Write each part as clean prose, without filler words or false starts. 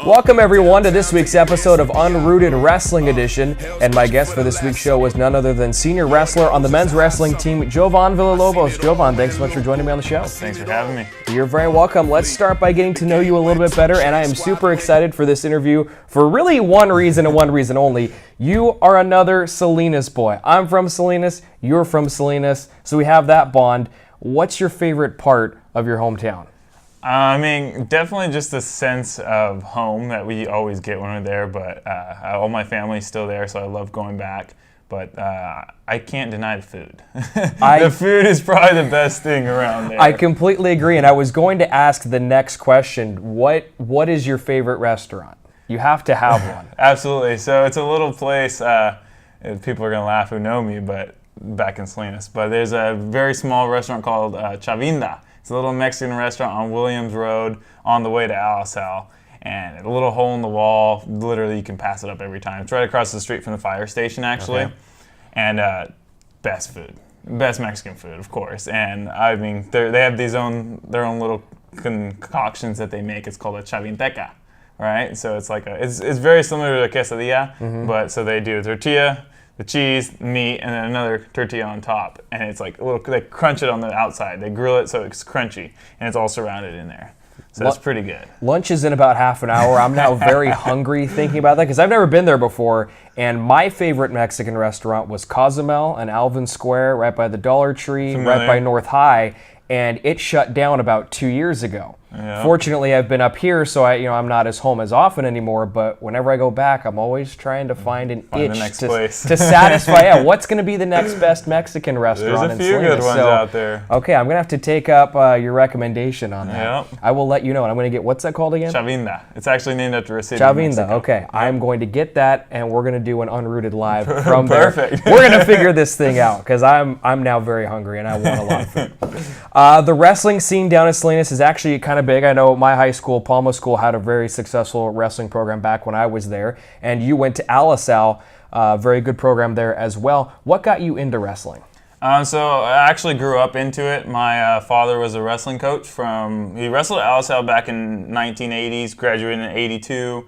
Welcome everyone to this week's episode of Unrooted Wrestling Edition, and my guest for this week's show was none other than senior wrestler on the men's wrestling team, Jovan Villalobos. Jovan, thanks so much for joining me on the show. Thanks for having me. You're very welcome. Let's start by getting to know you a little bit better, and I am super excited for this interview for really one reason and one reason only. You are another Salinas boy. I'm from Salinas, you're from Salinas, so we have that bond. What's your favorite part of your hometown? I mean, definitely just the sense of home that we always get when we're there, but all my family's still there, so I love going back. But I can't deny the food. The food is probably the best thing around there. I completely agree, and I was going to ask the next question. What is your favorite restaurant? You have to have one. Absolutely. So it's a little place, people are going to laugh who know me, but back in Salinas. But there's a very small restaurant called Chavinda. It's a little Mexican restaurant on Williams Road on the way to AllAmerican, and a little hole in the wall. Literally, you can pass it up every time. It's right across the street from the fire station, actually. Okay. And best food, best Mexican food, of course. And I mean, they have their own little concoctions that they make. It's called a chavinteca, right? So it's like it's very similar to a quesadilla, but so they do a tortilla, the cheese, meat, and then another tortilla on top. And it's like they crunch it on the outside. They grill it so it's crunchy, and it's all surrounded in there. So it's pretty good. Lunch is in about half an hour. I'm now very hungry thinking about that because I've never been there before. And my favorite Mexican restaurant was Cozumel in Alvin Square, right by the Dollar Tree, right by North High. And it shut down about 2 years ago. Yeah. Fortunately, I've been up here, so I'm not as home as often anymore. But whenever I go back, I'm always trying to find an itch to satisfy. Yeah, what's going to be the next best Mexican restaurant in Salinas? There's a few good ones out there. Okay, I'm going to have to take up your recommendation on that. Yep. I will let you know, and I'm going to get, what's that called again? Chavinda. It's actually named after a city. Chavinda. Okay, yep. I'm going to get that, and we're going to do an Unrooted live from Perfect. there. We're going to figure this thing out because I'm now very hungry and I want a lot of food. The wrestling scene down in Salinas is actually kind of big. I know my high school, Palma School, had a very successful wrestling program back when I was there, and you went to AllAmerican, very good program there as well. What got you into wrestling? So I actually grew up into it. My father was a wrestling coach. He wrestled at AllAmerican back in 1980s, graduated in 82,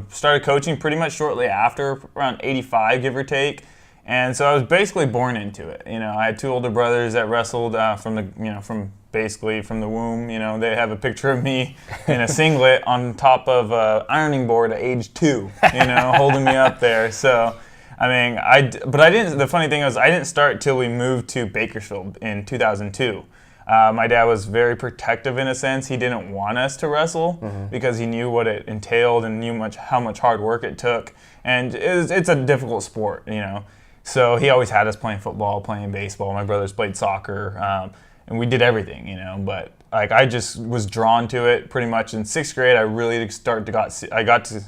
started coaching pretty much shortly after, around 85, give or take. And so I was basically born into it. I had two older brothers that wrestled from the womb. They have a picture of me in a singlet on top of an ironing board at age 2, holding me up there. So, I mean, but I didn't. The funny thing was, I didn't start till we moved to Bakersfield in 2002. My dad was very protective in a sense. He didn't want us to wrestle because he knew what it entailed and knew how much hard work it took. And it's a difficult sport, So he always had us playing football, playing baseball. My brothers played soccer, and we did everything, But I just was drawn to it pretty much in 6th grade. I really got to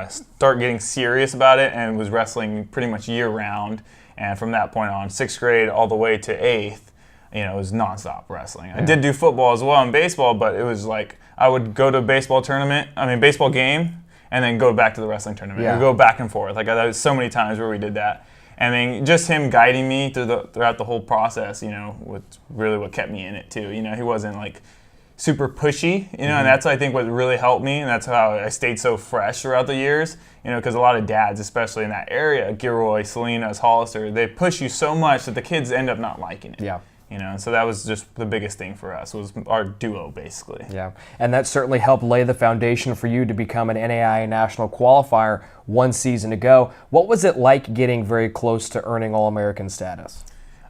start getting serious about it and was wrestling pretty much year round. And from that point on, 6th grade all the way to 8th, it was nonstop wrestling. Yeah. I did do football as well and baseball, but it was like I would go to a baseball game, and then go back to the wrestling tournament. Yeah. We'd go back and forth. There was so many times where we did that. I mean, just him guiding me throughout the whole process, was really what kept me in it too. He wasn't super pushy, and that's I think what really helped me, and that's how I stayed so fresh throughout the years. Because a lot of dads, especially in that area, Gilroy, Salinas, Hollister, they push you so much that the kids end up not liking it. Yeah. So that was just the biggest thing for us, was our duo, basically. Yeah, and that certainly helped lay the foundation for you to become an NAIA national qualifier one season ago. What was it like getting very close to earning All-American status?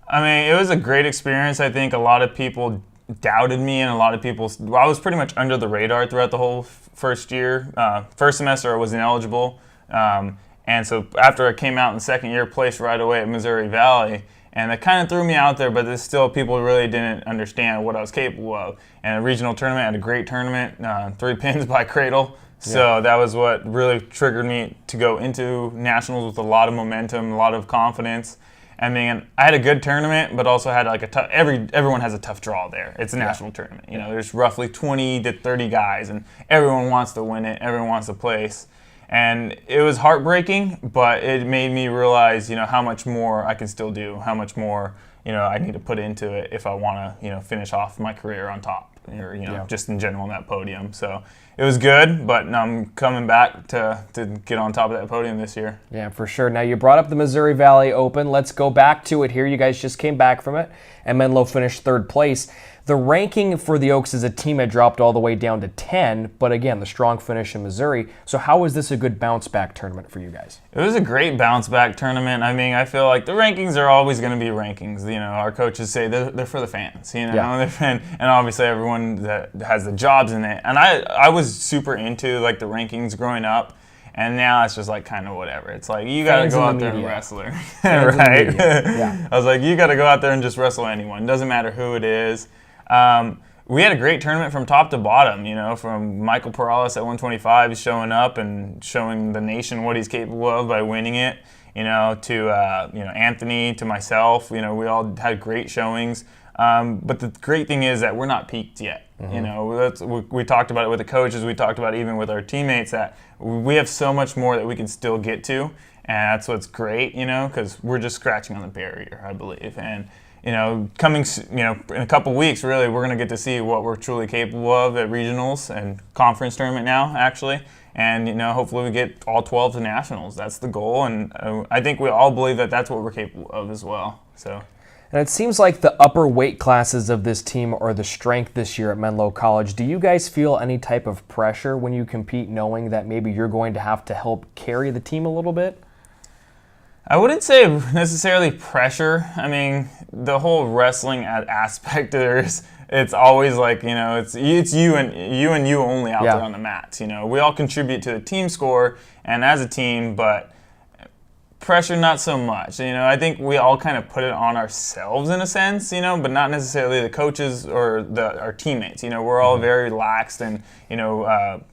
I mean, it was a great experience. I think a lot of people doubted me, and I was pretty much under the radar throughout the whole first year. First semester I was ineligible, and so after I came out in the second year, placed right away at Missouri Valley. And that kind of threw me out there, but still people really didn't understand what I was capable of. And a regional tournament, I had a great tournament, 3 pins by cradle. So that was what really triggered me to go into nationals with a lot of momentum, a lot of confidence. I mean, I had a good tournament, but also had everyone has a tough draw there. It's a national tournament. There's roughly 20 to 30 guys, and everyone wants to win it. Everyone wants to place. And it was heartbreaking, but it made me realize, how much more I can still do, how much more, I need to put into it if I want to, finish off my career on top, or just in general on that podium. So it was good, but I'm coming back to get on top of that podium this year. Yeah, for sure. Now, you brought up the Missouri Valley Open. Let's go back to it here. You guys just came back from it, and Menlo finished third place. The ranking for the Oaks as a team had dropped all the way down to 10, but again, the strong finish in Missouri. So how was this a good bounce-back tournament for you guys? It was a great bounce-back tournament. I mean, I feel like the rankings are always going to be rankings. Our coaches say they're for the fans, Yeah. and obviously everyone that has the jobs in it. And I was super into, like, the rankings growing up. And now it's just like kind of whatever. It's like you got to go out there and wrestle, right? Yeah. I was like, you got to go out there and just wrestle anyone. Doesn't matter who it is. We had a great tournament from top to bottom. From Michael Perales at 125 showing up and showing the nation what he's capable of by winning it. To Anthony, to myself. We all had great showings. But the great thing is that we're not peaked yet. We talked about it with the coaches. We talked about it even with our teammates that we have so much more that we can still get to, and that's what's great. Because we're just scratching on the barrier, I believe. And coming in a couple weeks, really, we're going to get to see what we're truly capable of at regionals and conference tournament now, actually. And hopefully we get all 12 to nationals. That's the goal, and I think we all believe that that's what we're capable of as well. So. And it seems like the upper weight classes of this team are the strength this year at Menlo College. Do you guys feel any type of pressure when you compete, knowing that maybe you're going to have to help carry the team a little bit? I wouldn't say necessarily pressure. I mean, the whole wrestling aspect it's always like, it's you and you only out there on the mats. We all contribute to the team score and as a team, but pressure, not so much. I think we all kind of put it on ourselves in a sense, but not necessarily the coaches or our teammates. We're all very laxed and,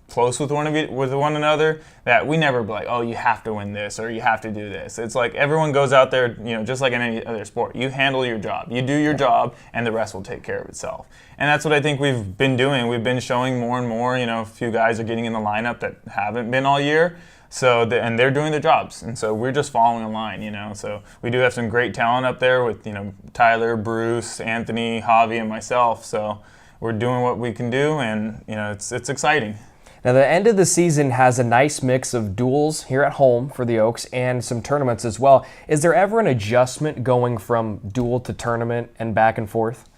close with one another, that we never be like, oh, you have to win this or you have to do this. It's like everyone goes out there, just like in any other sport. You handle your job. You do your job, and the rest will take care of itself. And that's what I think we've been doing. We've been showing more and more. A few guys are getting in the lineup that haven't been all year. So and they're doing their jobs, and so we're just following a line, So we do have some great talent up there with Tyler, Bruce, Anthony, Javi, and myself. So we're doing what we can do, and it's exciting. Now, the end of the season has a nice mix of duels here at home for the Oaks and some tournaments as well. Is there ever an adjustment going from duel to tournament and back and forth?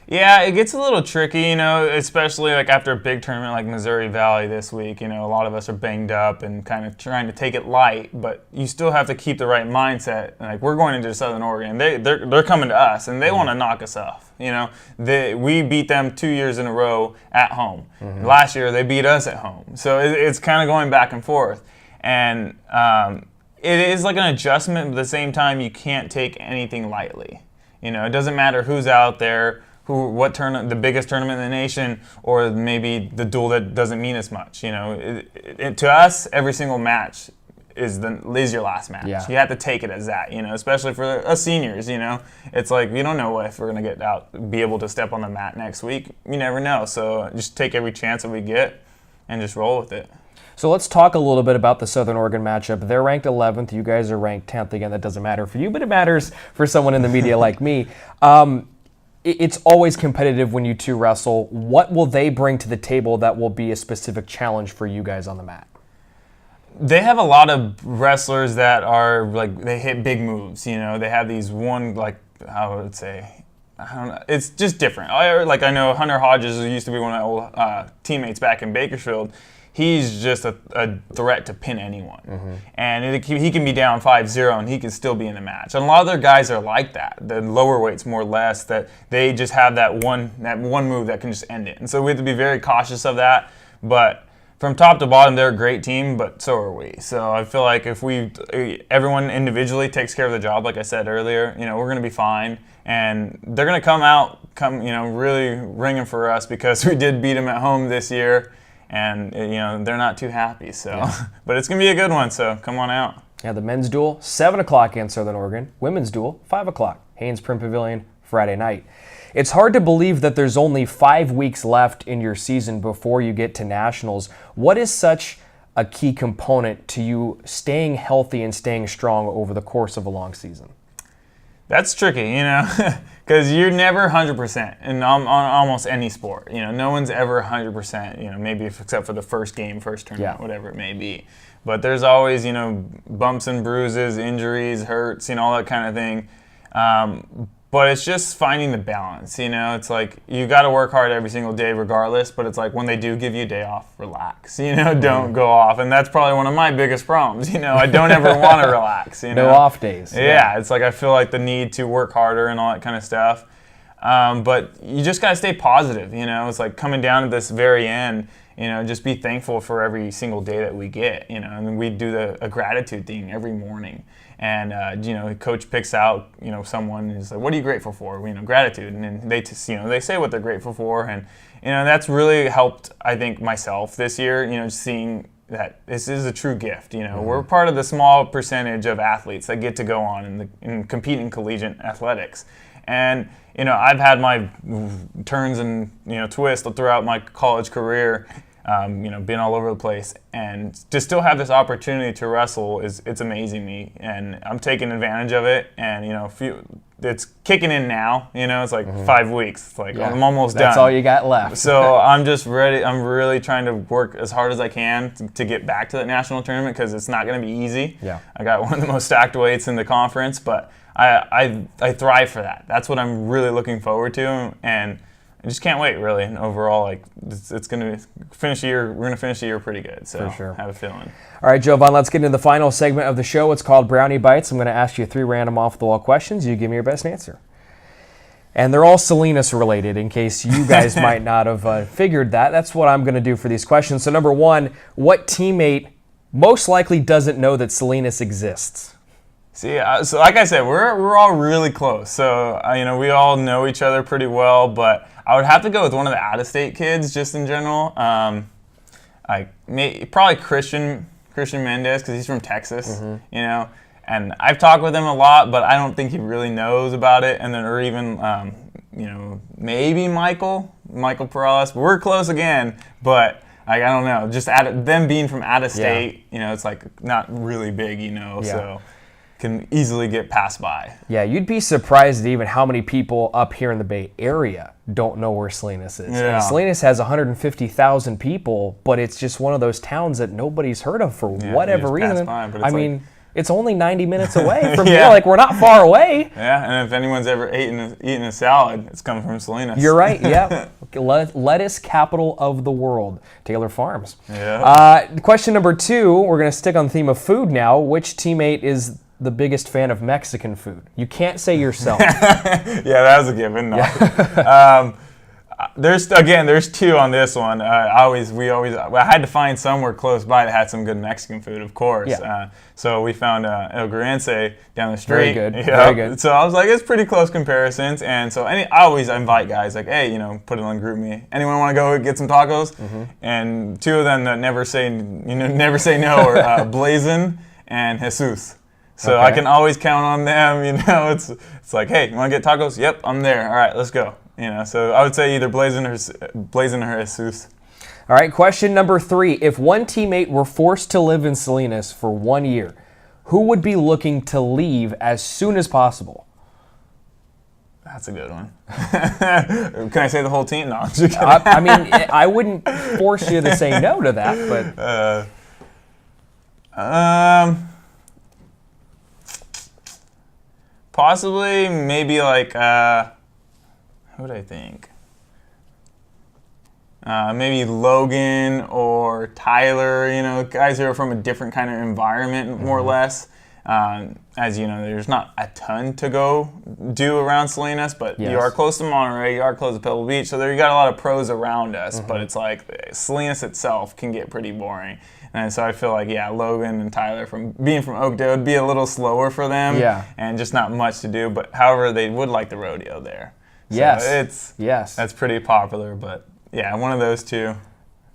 Yeah, it gets a little tricky, especially like after a big tournament like Missouri Valley this week. A lot of us are banged up and kind of trying to take it light, but you still have to keep the right mindset. Like, we're going into Southern Oregon. They're coming to us, and they want to knock us off. We beat them 2 years in a row at home. Last year, they beat us at home. So it's kind of going back and forth. And it is like an adjustment, but at the same time, you can't take anything lightly. It doesn't matter who's out there, the biggest tournament in the nation, or maybe the duel that doesn't mean as much. To us, every single match is your last match. Yeah. You have to take it as that, especially for us seniors. It's like we don't know if we're gonna be able to step on the mat next week. You never know. So just take every chance that we get and just roll with it. So let's talk a little bit about the Southern Oregon matchup. They're ranked 11th. You guys are ranked 10th. Again, that doesn't matter for you, but it matters for someone in the media like me. It's always competitive when you two wrestle. What will they bring to the table that will be a specific challenge for you guys on the mat? They have a lot of wrestlers that are like, they hit big moves. They have these I would say, I don't know. It's just different. I know Hunter Hodges, who used to be one of my old teammates back in Bakersfield. He's just a threat to pin anyone. And he can be down 5-0 and he can still be in the match. And a lot of their guys are like that. The lower weights, more or less, that they just have that one move that can just end it. And so we have to be very cautious of that. But from top to bottom, they're a great team, but so are we. So I feel like if everyone individually takes care of the job, like I said earlier, we're going to be fine. And they're going to come out, really ringing for us because we did beat them at home this year. And, they're not too happy. So, yeah. But it's going to be a good one, so come on out. Yeah, the men's duel, 7 o'clock in Southern Oregon. Women's duel, 5 o'clock. Haynes Print Pavilion, Friday night. It's hard to believe that there's only 5 weeks left in your season before you get to nationals. What is such a key component to you staying healthy and staying strong over the course of a long season? That's tricky, because you're never 100% in on almost any sport. No one's ever 100%, maybe except for the first game, first tournament, whatever it may be. But there's always, bumps and bruises, injuries, hurts, all that kind of thing. But it's just finding the balance, It's like you got to work hard every single day regardless, but it's like when they do give you a day off, relax, don't go off. And that's probably one of my biggest problems, I don't ever want to relax, No off days. Yeah, it's like I feel like the need to work harder and all that kind of stuff. But you just got to stay positive, It's like coming down to this very end, just be thankful for every single day that we get, and we do a gratitude thing every morning. And, the coach picks out, someone who's like, what are you grateful for? Gratitude. And then they say what they're grateful for. And, that's really helped, I think, myself this year, seeing that this is a true gift. We're part of the small percentage of athletes that get to go on and compete in collegiate athletics. And, I've had my turns and, twists throughout my college career. Being all over the place, and to still have this opportunity to wrestle it's amazing me, and I'm taking advantage of it. And it's kicking in now. It's like 5 weeks. It's like I'm almost done. That's all you got left. So I'm just ready. I'm really trying to work as hard as I can to get back to that national tournament, because it's not going to be easy. Yeah, I got one of the most stacked weights in the conference, but I thrive for that. That's what I'm really looking forward to, and I just can't wait, really. And overall, it's going to finish the year. We're going to finish the year pretty good. So for sure. Have a feeling. All right, Jovan, let's get into the final segment of the show. It's called Brownie Bites. I'm going to ask you 3 random off-the-wall questions. You give me your best answer. And they're all Salinas related, in case you guys might not have figured that. That's what I'm going to do for these questions. So number 1, what teammate most likely doesn't know that Salinas exists? See, so like I said, we're all really close. So we all know each other pretty well, but I would have to go with one of the out-of-state kids, just in general. Probably Christian Mendez, because he's from Texas. And I've talked with him a lot, but I don't think he really knows about it. And then, or even maybe Michael Perales. We're close again, but I don't know. Just them being from out of state, it's like not really big, so can easily get passed by. Yeah, you'd be surprised at even how many people up here in the Bay Area don't know where Salinas is. Yeah. Salinas has 150,000 people, but it's just one of those towns that nobody's heard of for whatever reason. By, it's only 90 minutes away from here. Like, we're not far away. Yeah, and if anyone's ever eaten a salad, it's coming from Salinas. You're right, yeah. Lettuce capital of the world, Taylor Farms. Yeah. Question number 2, we're going to stick on the theme of food now. Which teammate is the biggest fan of Mexican food? You can't say yourself. Yeah, that was a given. No. There's 2 on this one. I had to find somewhere close by that had some good Mexican food, of course. Yeah. So we found El Guerrense down the street. Very good. Very good. So I was like, it's pretty close comparisons. And so I always invite guys like, hey, put it on GroupMe. Anyone want to go get some tacos? Mm-hmm. And 2 of them that never say no are Blazin and Jesus. So I can always count on them. It's like, hey, you want to get tacos? Yep, I'm there. All right, let's go. So I would say either Blazin or Jesus. All right, question number 3. If one teammate were forced to live in Salinas for 1 year, who would be looking to leave as soon as possible? That's a good one. Can I say the whole team? No, I'm just kidding. I wouldn't force you to say no to that, but... Possibly, maybe like, who would I think? Maybe Logan or Tyler, guys who are from a different kind of environment, more or less. As you know, there's not a ton to go do around Salinas, but you are close to Monterey, you are close to Pebble Beach, so there you got a lot of pros around us, but it's like Salinas itself can get pretty boring. And so I feel like, Logan and Tyler, from being from Oakdale, would be a little slower for them, and just not much to do. But however, they would like the rodeo there. So that's pretty popular. But one of those 2.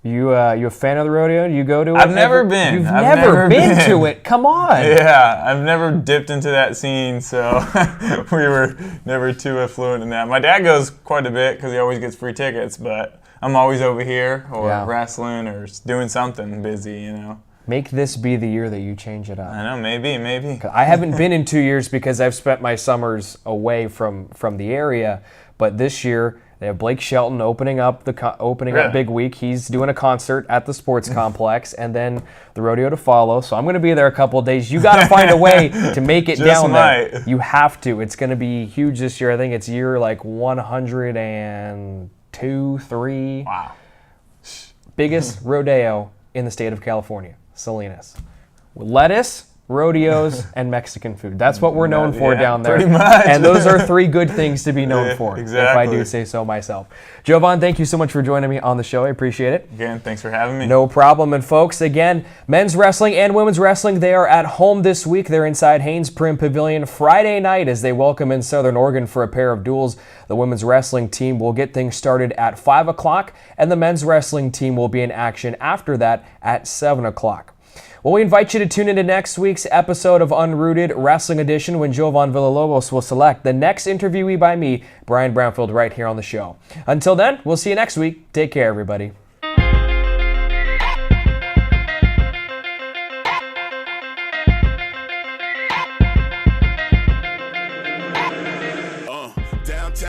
You a fan of the rodeo? Do you go to it? I've never been. You've never been to it? Come on. Yeah, I've never dipped into that scene, so we were never too affluent in that. My dad goes quite a bit because he always gets free tickets, but I'm always over here or wrestling or doing something busy, Make this be the year that you change it up. I know, maybe. I haven't been in 2 years because I've spent my summers away from the area, but this year they have Blake Shelton opening up Big Week. He's doing a concert at the sports complex, and then the rodeo to follow. So I'm going to be there a couple of days. You got to find a way to make it down there. You have to. It's going to be huge this year. I think it's year like 102, 3. Wow. Biggest rodeo in the state of California, Salinas. Lettuce, rodeos, and Mexican food. That's what we're known for down there. Pretty much. And those are 3 good things to be known for, exactly. if I do say so myself. Jovan, thank you so much for joining me on the show. I appreciate it. Again, thanks for having me. No problem. And folks, again, men's wrestling and women's wrestling, they are at home this week. They're inside Haynes Prim Pavilion Friday night as they welcome in Southern Oregon for a pair of duels. The women's wrestling team will get things started at 5 o'clock, and the men's wrestling team will be in action after that at 7 o'clock. Well, we invite you to tune into next week's episode of Unrooted Wrestling Edition when Jovan Villalobos will select the next interviewee by me, Brian Brownfield, right here on the show. Until then, we'll see you next week. Take care, everybody.